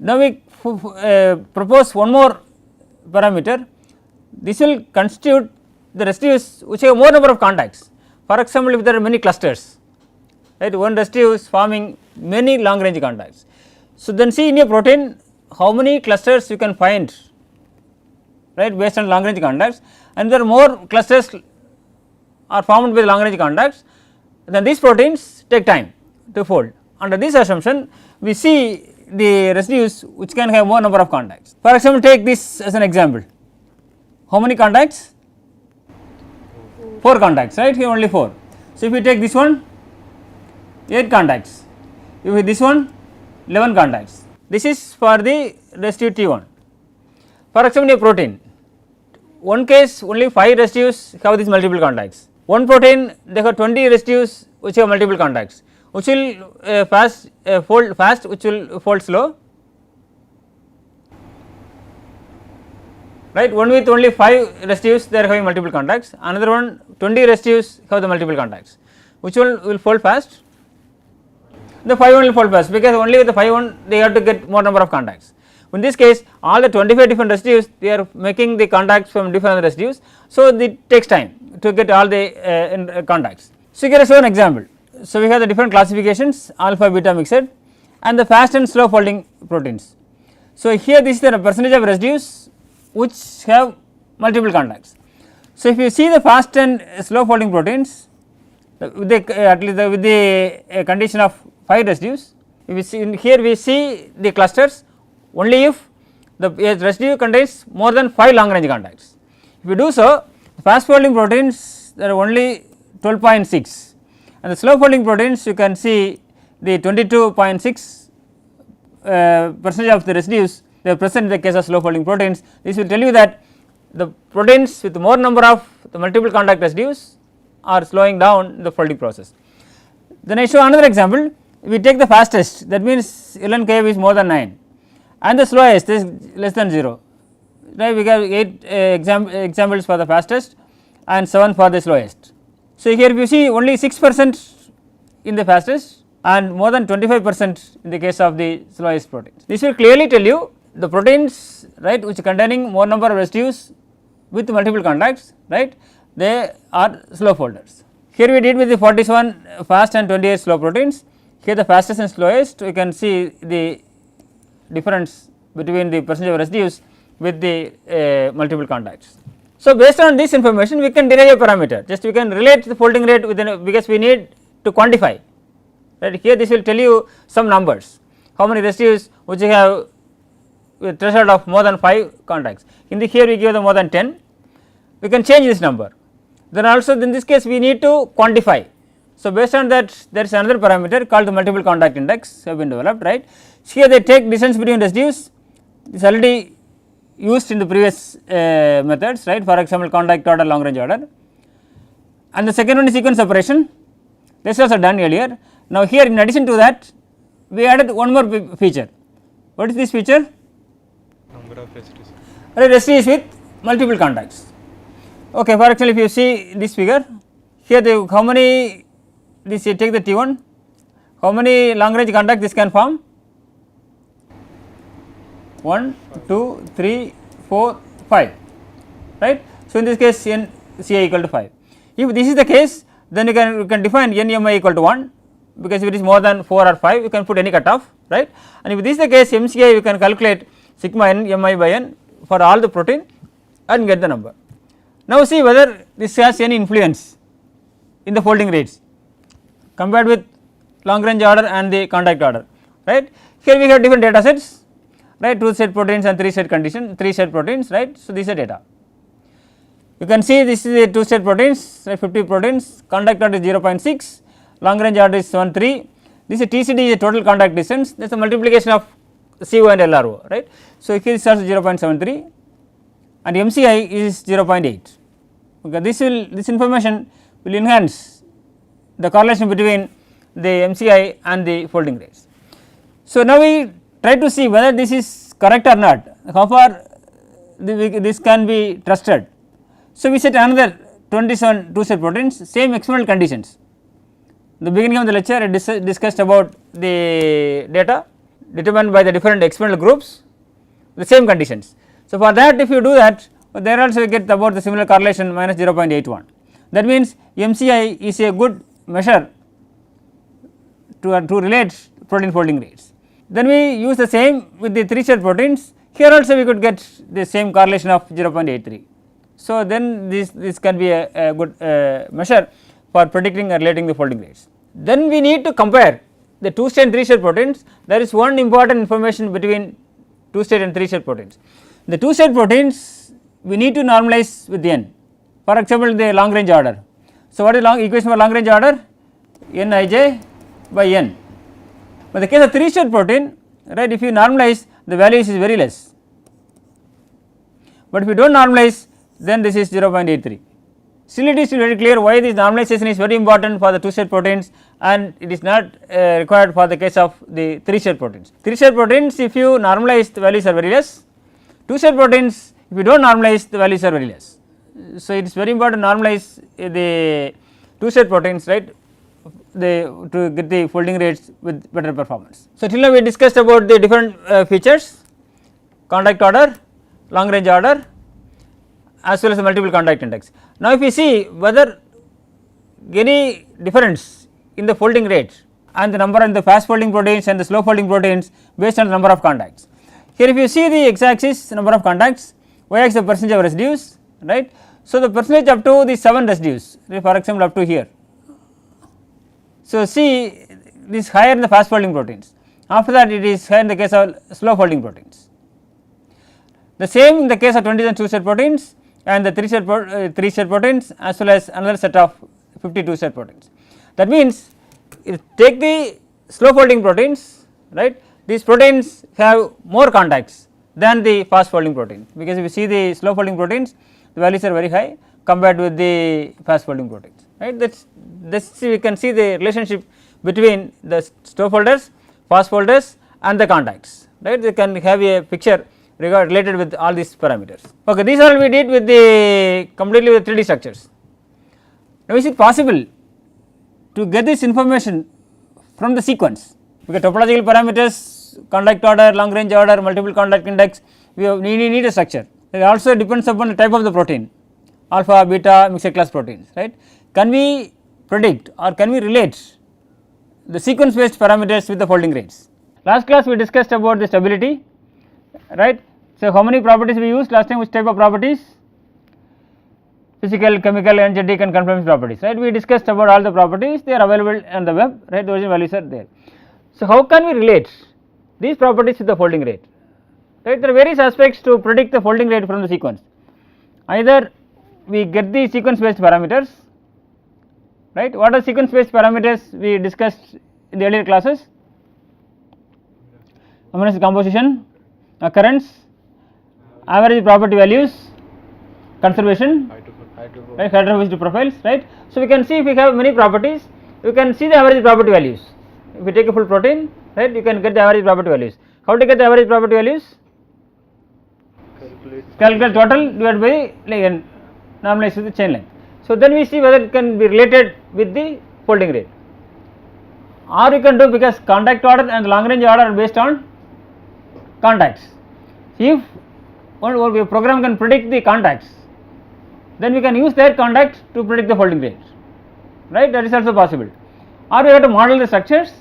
Now we propose one more parameter. This will constitute the residues which have more number of contacts. For example, if there are many clusters, right, one residue is forming many long range contacts. So then see in a protein how many clusters you can find, right, based on long range contacts, and there are more clusters are formed with long range contacts, then these proteins take time to fold. Under this assumption, we see the residues which can have more number of contacts. For example, take this as an example. How many contacts? 4 contacts, right, here only 4. So if we take this one, 8 contacts, if this one 11 contacts. This is for the residue T1. For example, a protein, one case only 5 residues have these multiple contacts. One protein they have 20 residues which have multiple contacts, which will fold fast, which will fold slow, right. One with only 5 residues they are having multiple contacts, another one 20 residues have the multiple contacts, which one will fold fast? The 5 one will fold fast, because only with the 5 one they have to get more number of contacts. In this case all the 25 different residues they are making the contacts from different residues, so it takes time to get all the contacts. So here is one example. So we have the different classifications alpha beta mixed and the fast and slow folding proteins. So here this is the percentage of residues which have multiple contacts. So if you see the fast and slow folding proteins with the condition of 5 residues, if we see here we see the clusters only if the residue contains more than 5 long range contacts. If we do so, the fast folding proteins there are only 12.6, and the slow folding proteins you can see the 22.6 percentage of the residues they are present in the case of slow folding proteins. This will tell you that the proteins with more number of the multiple contact residues are slowing down the folding process. Then I show another example. We take the fastest, that means ln kf is more than 9, and the slowest is less than 0. Right, we have 8 examples for the fastest and 7 for the slowest. So here if you see only 6% in the fastest and more than 25% in the case of the slowest proteins. This will clearly tell you the proteins, right, which containing more number of residues with multiple contacts, right, they are slow folders. Here we did with the 47 fast and 28 slow proteins. Here the fastest and slowest we can see the difference between the percentage of residues with the multiple contacts. So based on this information we can derive a parameter, just we can relate the folding rate within because we need to quantify, right. Here this will tell you some numbers, how many residues which you have with threshold of more than 5 contacts. In the here we give the more than 10, we can change this number. Then also in this case we need to quantify. So based on that there is another parameter called the multiple contact index have been developed, right. So here they take distance between residues, this already used in the previous methods, right, for example contact order, long range order, and the second one is sequence separation. This was done earlier. Now here in addition to that we added one more feature. What is this feature? Number of residues. Residues with multiple contacts. Okay, for example if you see this figure, here the how many this you take the T1, how many long range contacts this can form? 1, 2, 3, 4, 5, right. So in this case n Ci equal to 5. If this is the case, then you can define n mi equal to 1, because if it is more than 4 or 5 you can put any cutoff, right. And if this is the case, MCI you can calculate sigma n mi by n for all the protein and get the number. Now see whether this has any influence in the folding rates compared with long range order and the contact order, right. Here we have different data sets, right, 2 set proteins and 3 set condition, 3 set proteins, right. So these are data. You can see this is a 2 set proteins, right, 50 proteins, contact order is 0.6, long range order is 73. This is TCD is a total contact distance, that is a multiplication of CO and LRO, right. So here it starts 0.73 and MCI is 0.8. Okay, this information will enhance the correlation between the MCI and the folding rates. So now we try to see whether this is correct or not, how far this can be trusted. So we set another 27 2 set proteins, same experimental conditions. The beginning of the lecture I discussed about the data, determined by the different experimental groups the same conditions. So, for that if you do that, there also you get about the similar correlation minus 0.81. That means MCI is a good measure to relate protein folding rates. Then we use the same with the 3-state proteins. Here also we could get the same correlation of 0.83. So, then this can be a good measure for predicting or relating the folding rates. Then we need to compare the 2-state and 3-state proteins. There is one important information between 2-state and 3-state proteins. The 2-state proteins we need to normalize with n. For example, the long range order. So, what is equation for long range order? Nij by n. But in the case of 3-state protein, right, if you normalize, the values is very less, but if you do not normalize, then this is 0.83. Still it is very clear why this normalization is very important for the 2-state proteins and it is not required for the case of the 3-state proteins. 3-state proteins, if you normalize, the values are very less. 2-state proteins, if you do not normalize, the values are very less. So, it is very important to normalize the 2-state proteins, right, to get the folding rates with better performance. So, till now we discussed about the different features, contact order, long range order, as well as the multiple contact index. Now, if you see whether any difference in the folding rate and the number of the fast folding proteins and the slow folding proteins based on the number of contacts. Here if you see the x axis number of contacts, y axis the percentage of residues, right. So, the percentage up to the 7 residues, for example, up to here. So, see this is higher in the fast folding proteins, after that it is higher in the case of slow folding proteins. The same in the case of 27 2-state proteins and the 3-state proteins as well as another set of 52-state proteins. That means, take the slow folding proteins, right, these proteins have more contacts than the fast folding protein, because if you see the slow folding proteins, the values are very high compared with the fast folding proteins, right. That is we can see the relationship between the slow folders, fast folders and the contacts, right. They can have a picture related with all these parameters. Okay, these all we did with the completely with 3D structures. Now, is it possible to get this information from the sequence? Because topological parameters, contact order, long range order, multiple contact index, we need a structure. It also depends upon the type of the protein, alpha, beta, mixed class proteins, right. Can we predict or can we relate the sequence based parameters with the folding rates? Last class we discussed about the stability, right. So, how many properties we used last time, which type of properties? Physical, chemical, energetic and conformance properties, right. We discussed about all the properties, they are available on the web, right, those values are there. So, how can we relate these properties with the folding rate, right. There are various aspects to predict the folding rate from the sequence. Either we get the sequence based parameters, right. What are sequence based parameters we discussed in the earlier classes? Amino acid composition, occurrence, average property values, conservation, right, hydrophobicity profiles, right. So, we can see if we have many properties, you can see the average property values. If you take a full protein, right, you can get the average property values. How to get the average property values? Calculate total divided by like normalize with the chain length. So, then we see whether it can be related with the folding rate, or you can do, because contact order and long range order are based on contacts. If one program can predict the contacts, then we can use their contacts to predict the folding rate, right, that is also possible. Or we have to model the structures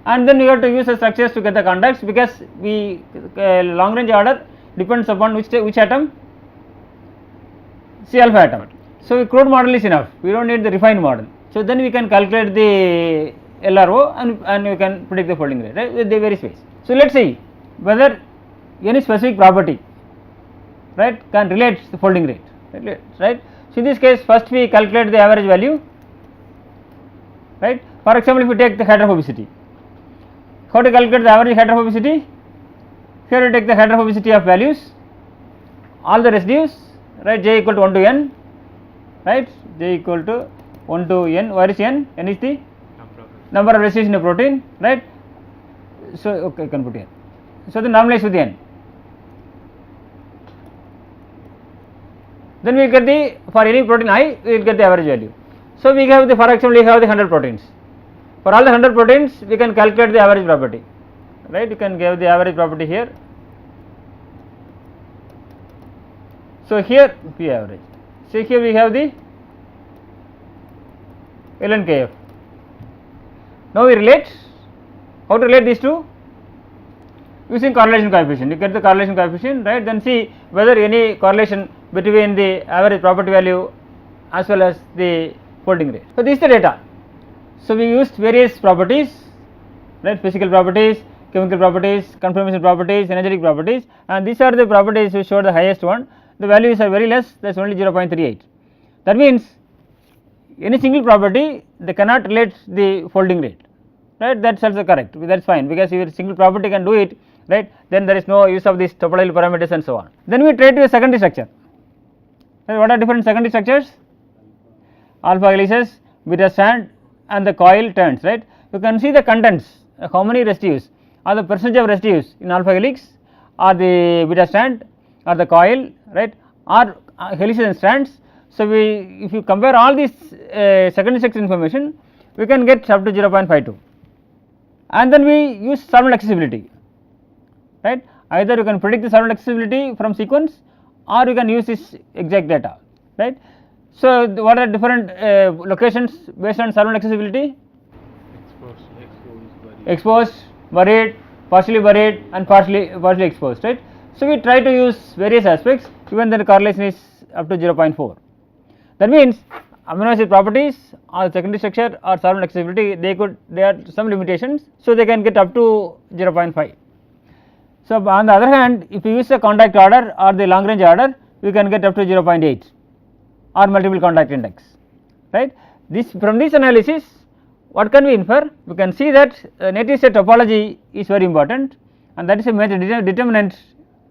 and then we have to use the structures to get the contacts, because we long range order depends upon which atom? C alpha atom. So, crude model is enough, we do not need the refined model. So, then we can calculate the LRO and we can predict the folding rate, right, with the various ways. So, let us see whether any specific property, right, can relate the folding rate, right. So, in this case first we calculate the average value, right. For example, if we take the hydrophobicity, how to calculate the average hydrophobicity? Here we take the hydrophobicity of values, all the residues, right, j equal to 1 to n, right, j equal to 1 to n. Where is n? N is the number of residues in a protein, right. So, okay, you can put n. So, then normalize with n. Then we get the, for any protein I, we will get the average value. So, we have the, for example, we have the 100 proteins. For all the 100 proteins, we can calculate the average property, right, you can give the average property here. So, here P average. So, here we have the ln kf. Now, we relate, how to relate these two? Using correlation coefficient. You get the correlation coefficient, right, then see whether any correlation between the average property value as well as the folding rate. So, this is the data. So, we used various properties, right, physical properties, chemical properties, conformation properties, energetic properties, and these are the properties which show the highest one. The values are very less, that is only 0.38. That means any single property they cannot relate the folding rate, right, that is also correct, that is fine, because if a single property can do it, right, then there is no use of these topological parameters and so on. Then we try to a secondary structure. Right, what are different secondary structures? Alpha helices, beta strand and the coil turns, right. You can see the contents, how many residues or the percentage of residues in alpha helix or the beta strand or the coil, right, or helices and strands. So, we if you compare all these secondary structure information, we can get up to 0.52, and then we use solvent accessibility, right. Either you can predict the solvent accessibility from sequence or you can use this exact data, right. So, what are different locations based on solvent accessibility? Exposed, buried, partially buried and partially exposed, right. So, we try to use various aspects, even then the correlation is up to 0.4. That means amino acid properties or secondary structure or solvent accessibility, they are some limitations, so they can get up to 0.5. So, on the other hand, if you use the contact order or the long range order, we can get up to 0.8 or multiple contact index, right. This from this analysis, what can we infer? We can see that native state topology is very important, and that is a major determinant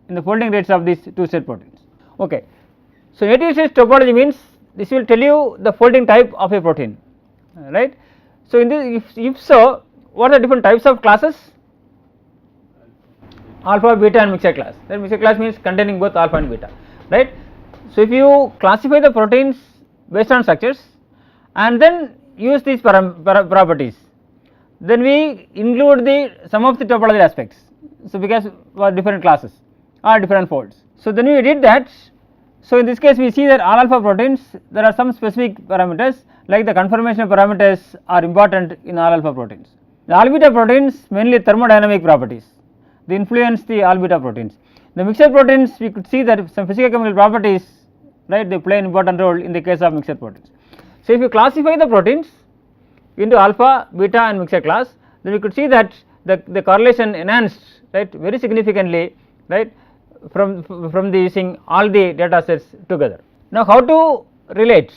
in the folding rates of these two state proteins. Okay. So, native state topology means this will tell you the folding type of a protein, right. So, in this if so, what are the different types of classes? Alpha, beta and mixed class. That mixed class means containing both alpha and beta, right. So, if you classify the proteins based on structures and then use these properties, then we include the some of the topological aspects. So, because for different classes or different folds. So, then we did that. So, in this case we see that all alpha proteins, there are some specific parameters like the conformation parameters are important in all alpha proteins. The all beta proteins mainly thermodynamic properties, they influence the all beta proteins. The mixed proteins, we could see that some physical chemical properties, right, they play an important role in the case of mixed proteins. So, if you classify the proteins into alpha, beta and mixed class, then we could see that the correlation enhanced, right, very significantly, right, from the using all the data sets together. Now, how to relate,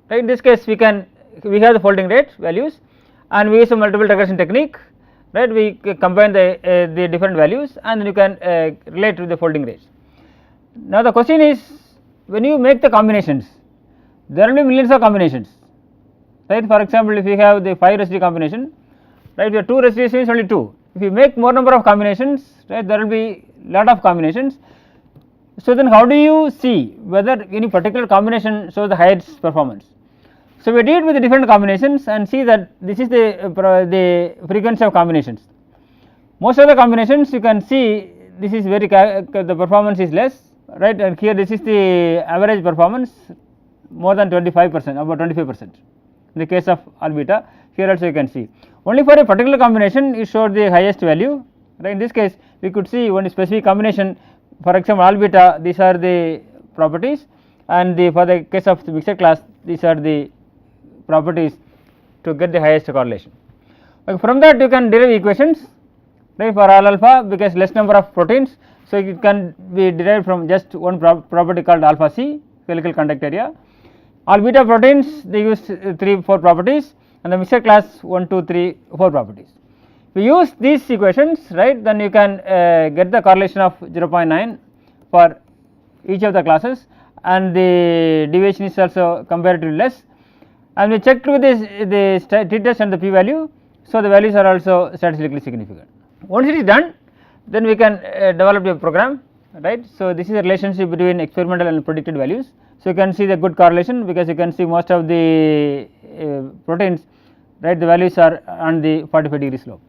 right, in this case we have the folding rate values and we use a multiple regression technique, right, we combine the different values and then you can relate to the folding rates. Now, the question is, when you make the combinations, there will be millions of combinations, right. For example, if you have the 5 residue combination, right, we have 2 residues means only 2. If you make more number of combinations, right, there will be lot of combinations. So, then how do you see whether any particular combination shows the highest performance? So, we did with the different combinations and see that this is the frequency of combinations. Most of the combinations you can see this is very the performance is less, right, and here this is the average performance more than 25%, about 25%. In the case of all beta, here also you can see only for a particular combination it showed the highest value, right. In this case we could see one specific combination, for example all beta, these are the properties, and for the case of the mixed class, these are the properties to get the highest correlation. Okay, from that you can derive equations, right, for all alpha, because less number of proteins, so it can be derived from just one property called alpha C, helical contact area. All beta proteins, they use 3-4 properties, and the mixed class 1, 2, 3, 4 properties. If you use these equations, right, then you can get the correlation of 0.9 for each of the classes, and the deviation is also comparatively less, and we checked with the t-test and the p-value, so the values are also statistically significant. Once it is done, then we can develop a program, right. So, this is a relationship between experimental and predicted values. So, you can see the good correlation, because you can see most of the proteins, right, the values are on the 45 degree slope.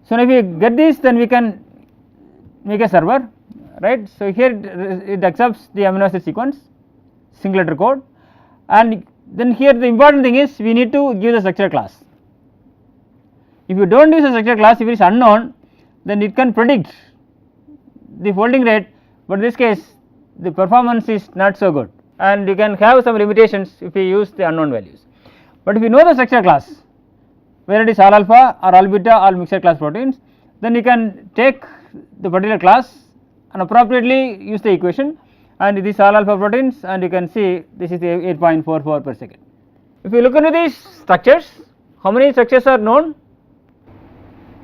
So, now if we get this, then we can make a server, right. So, here it accepts the amino acid sequence, single letter code, and then here the important thing is we need to give the structure class. If you do not use a structure class, if it is unknown, then it can predict the folding rate, but in this case the performance is not so good, and you can have some limitations if you use the unknown values. But if you know the structure class, whether it is all alpha or all beta or mixed class proteins, then you can take the particular class and appropriately use the equation, and this all alpha proteins, and you can see this is 8.44 per second. If you look into these structures, how many structures are known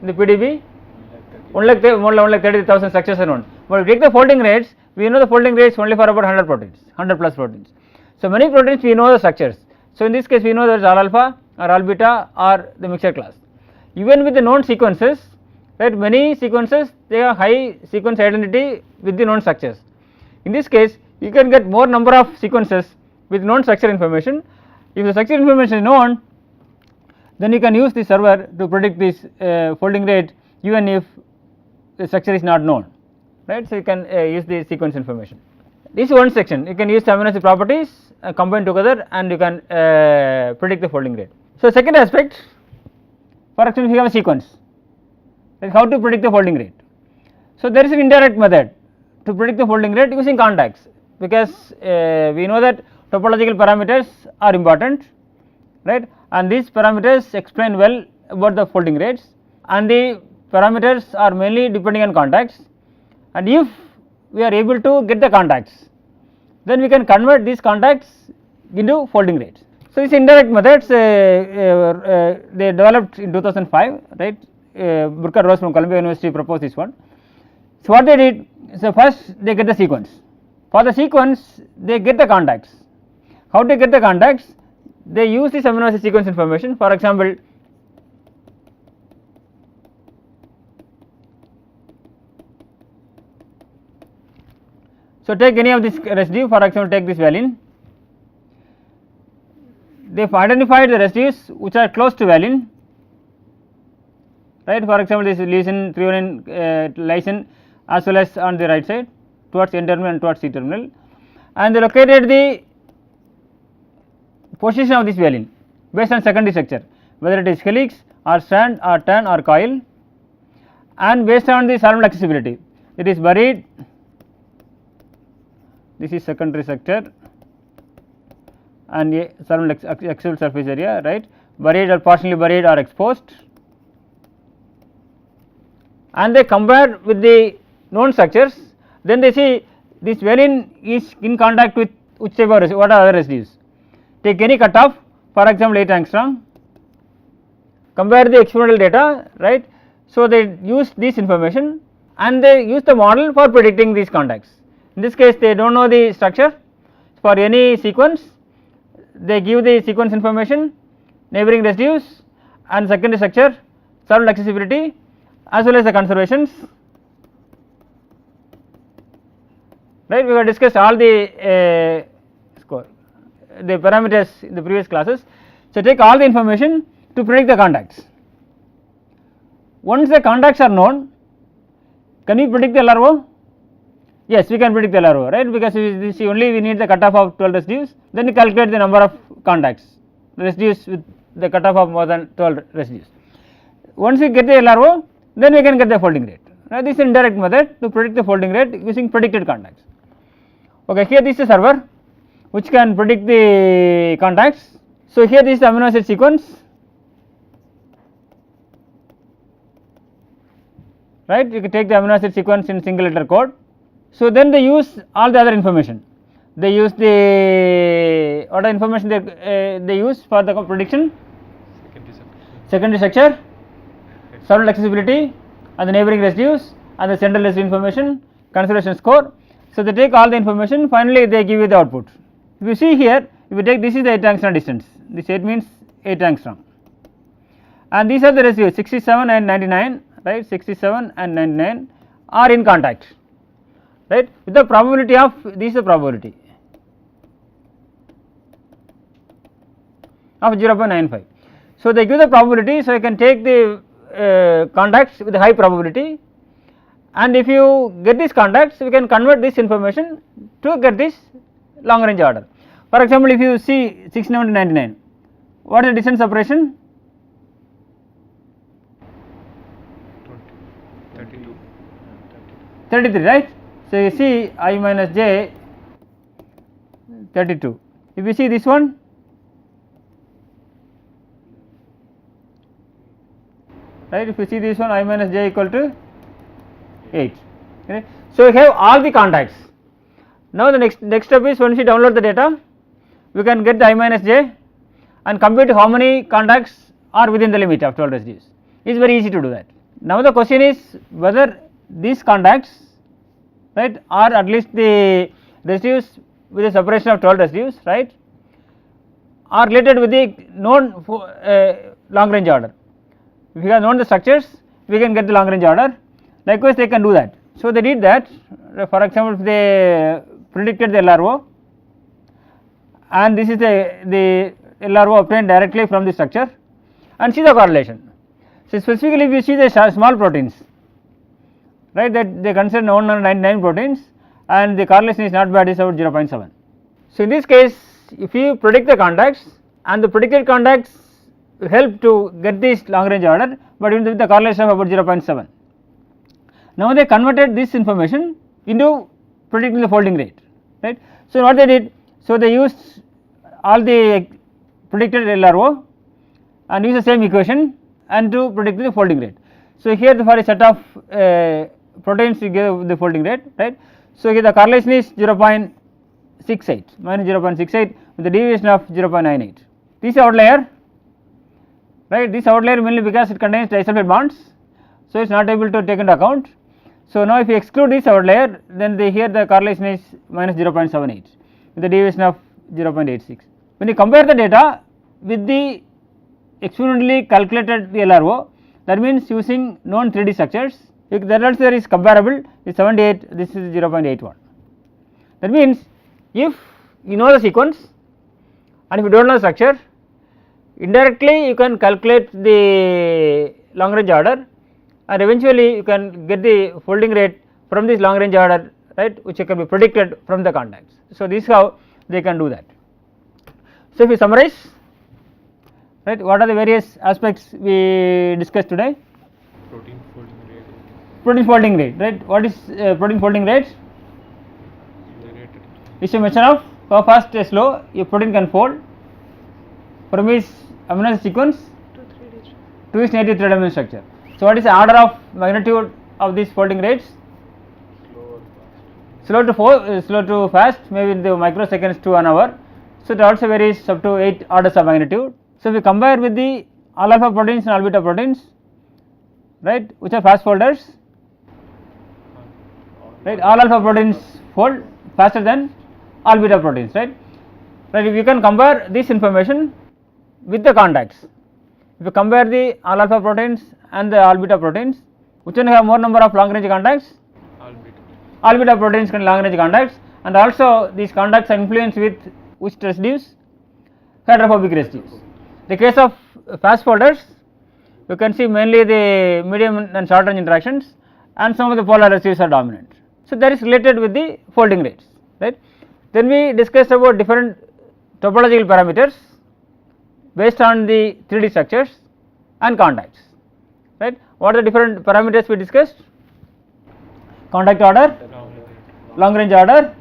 in the PDB? 1,30,000 structures are known, but if we take the folding rates, we know the folding rates only for about 100 proteins, 100 plus proteins. So, many proteins we know the structures. So, in this case we know there is all alpha or all beta or the mixture class. Even with the known sequences, right, many sequences they have high sequence identity with the known structures. In this case you can get more number of sequences with known structure information. If the structure information is known, then you can use the server to predict this folding rate even if the structure is not known, right. So, you can use the sequence information. This is one section, you can use the amino acid properties combine together and you can predict the folding rate. So, second aspect, for example, if you have a sequence, like how to predict the folding rate. So, there is an indirect method to predict the folding rate using contacts, because we know that topological parameters are important, right, and these parameters explain well about the folding rates, and the parameters are mainly depending on contacts, and if we are able to get the contacts, then we can convert these contacts into folding rates. So, these indirect methods they developed in 2005, right. Burkhard Rose from Columbia University proposed this one. So, what they did, so first they get the sequence, for the sequence they get the contacts. How to get the contacts? They use this amino acid sequence information. For example, so take any of this residue, for example take this valine. They have identified the residues which are close to valine, right. For example, this leucine, threonine, lysine, as well as on the right side towards N terminal and towards C terminal, and they located the position of this valine based on secondary structure, whether it is helix or strand or turn or coil, and based on the solvent accessibility, it is buried, this is secondary structure and a solvent accessible surface area, right, buried or partially buried or exposed, and they compare with the known structures, then they see this valine is in contact with which type of residue, what are other residues. Take any cutoff, for example 8 angstrom, compare the experimental data, right. So, they use this information and they use the model for predicting these contacts. In this case they do not know the structure, for any sequence they give the sequence information, neighboring residues and secondary structure, solvent accessibility as well as the conservations, right. We have discussed all the the parameters in the previous classes. So, take all the information to predict the contacts. Once the contacts are known, can we predict the LRO? Yes, we can predict the LRO, right, because we see only we need the cutoff of 12 residues, then we calculate the number of contacts, residues with the cutoff of more than 12 residues. Once we get the LRO, then we can get the folding rate, right. This is indirect method to predict the folding rate using predicted contacts. Okay, here this is a server which can predict the contacts. So, here this is the amino acid sequence, right, you can take the amino acid sequence in single letter code. So, then they use all the other information, they use the what information they use for the prediction, secondary structure, solvent accessibility and the neighboring residues and the central residue information, conservation score. So, they take all the information, finally they give you the output. If you see here, if you take this is the 8 angstrom distance, this 8 means 8 angstrom, and these are the residues 67 and 99, right, 67 and 99 are in contact, right, with the probability of, this is the probability of 0.95. So, they give the probability, so you can take the contacts with high probability, and if you get these contacts we can convert this information to get this long range order. For example, if you see 69 to 99, what is the distance separation? 32. 33, right. So you see I minus j 32. If you see this one, right, if you see this one, I minus j equal to 8. Okay. So we have all the contacts. Now the next step is, once you download the data, we can get the I minus j and compute how many contacts are within the limit of 12 residues. It is very easy to do that. Now the question is whether these contacts, right, are at least the residues with a separation of 12 residues, right, are related with the known long range order. If we have known the structures, we can get the long range order. Likewise they can do that. So they did that. For example, if they predicted the LRO, and this is the LRO obtained directly from the structure, and see the correlation. So specifically if you see the small proteins, right, that they consider 199 proteins, and the correlation is not bad, is about 0.7. So in this case, if you predict the contacts, and the predicted contacts help to get this long range order, but with the correlation of about 0.7. Now they converted this information into predicting the folding rate, right. So what they did, so they used all the predicted LRO and use the same equation and to predict the folding rate. So here for a set of proteins you give the folding rate, right. So here the correlation is 0.68 minus 0.68 with the deviation of 0.98. This outlier, right, this outlier mainly because it contains disulfide bonds, so it is not able to take into account. So now if you exclude this outlier, then here the correlation is minus 0.78 with the deviation of 0.86. When you compare the data with the experimentally calculated the LRO, that means using known 3D structures, if the results there is comparable, is 78, this is 0.81. That means if you know the sequence and if you do not know the structure, indirectly you can calculate the long range order, and eventually you can get the folding rate from this long range order, right, which can be predicted from the contacts. So this is how they can do that. So if we summarize, right, what are the various aspects we discussed today? Protein folding rate. Protein folding rate, right. What is protein folding rate? The rate. It's a measure of how fast or slow a protein can fold from its amino acid sequence to its native 3-dimensional structure. So what is the order of magnitude of these folding rates? Slow to fast, maybe in the microseconds to an hour. So it also varies up to 8 orders of magnitude. So if we compare with the all alpha proteins and all beta proteins, right, which are fast folders, right, all alpha proteins fold faster than all beta proteins, right. Right, if you can compare this information with the contacts, if you compare the all alpha proteins and the all beta proteins, which one have more number of long range contacts? All beta. All beta proteins can long range contacts, and also these contacts are influenced with which residues? Hydrophobic residues. The case of fast folders, you can see mainly the medium and short range interactions, and some of the polar residues are dominant. So that is related with the folding rates, right. Then we discussed about different topological parameters based on the 3D structures and contacts, right. What are the different parameters we discussed? Contact order, long range order,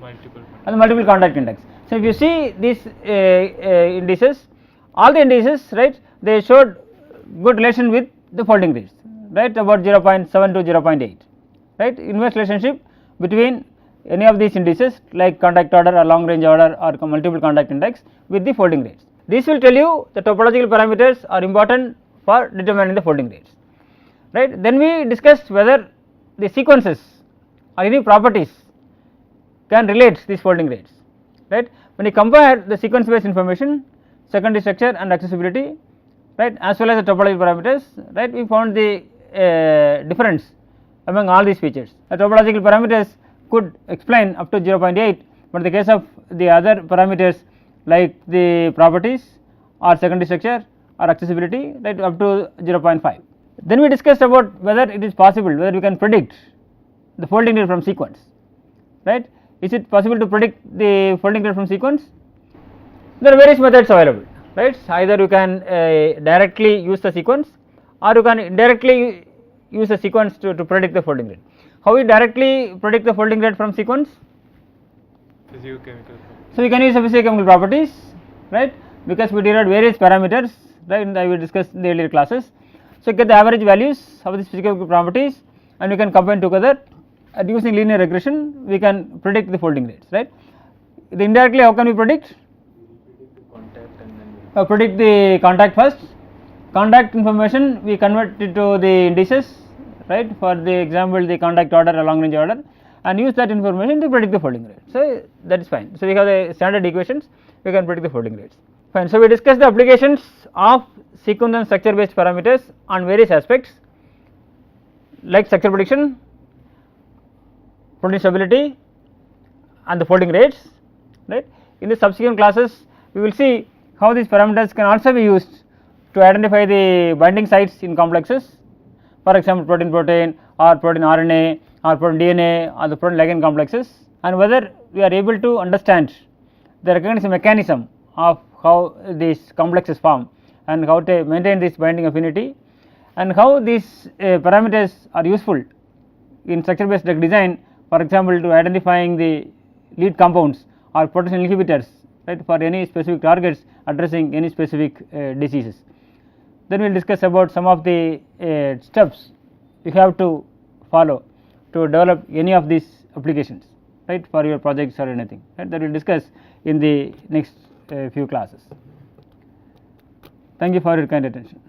and multiple contact index. So if you see these indices, all the indices, right, they showed good relation with the folding rates, right, about 0.7 to 0.8, right, inverse relationship between any of these indices like contact order or long range order or multiple contact index with the folding rates. This will tell you the topological parameters are important for determining the folding rates, right. Then we discussed whether the sequences or any properties can relate these folding rates, right. When you compare the sequence based information, secondary structure and accessibility, right, as well as the topological parameters, right, we found the difference among all these features. The topological parameters could explain up to 0.8, but in the case of the other parameters like the properties or secondary structure or accessibility, right, up to 0.5. Then we discussed about whether it is possible, whether we can predict the folding rate from sequence, right. Is it possible to predict the folding rate from sequence? There are various methods available, right. Either you can directly use the sequence, or you can indirectly use the sequence to predict the folding rate. How we directly predict the folding rate from sequence? Physiochemical. So we can use the physiochemical properties, right, because we derived various parameters, right, and I will discuss in the earlier classes. So get the average values of these physiochemical properties and we can combine together, and using linear regression we can predict the folding rates, right. Indirectly how can we predict? Contact and then Predict the contact first. Contact information we convert it to the indices, right, for the example the contact order or long range order, and use that information to predict the folding rate. So that is fine. So we have the standard equations, we can predict the folding rates. Fine. So we discussed the applications of sequence and structure based parameters on various aspects like structure prediction, protein stability, and the folding rates, right. In the subsequent classes we will see how these parameters can also be used to identify the binding sites in complexes, for example protein protein or protein RNA or protein DNA or the protein ligand complexes, and whether we are able to understand the recognition mechanism of how these complexes form and how to maintain this binding affinity, and how these parameters are useful in structure based drug design, for example to identifying the lead compounds or potential inhibitors, right, for any specific targets addressing any specific diseases. Then we will discuss about some of the steps you have to follow to develop any of these applications, right, for your projects or anything, right, that we will discuss in the next few classes. Thank you for your kind attention.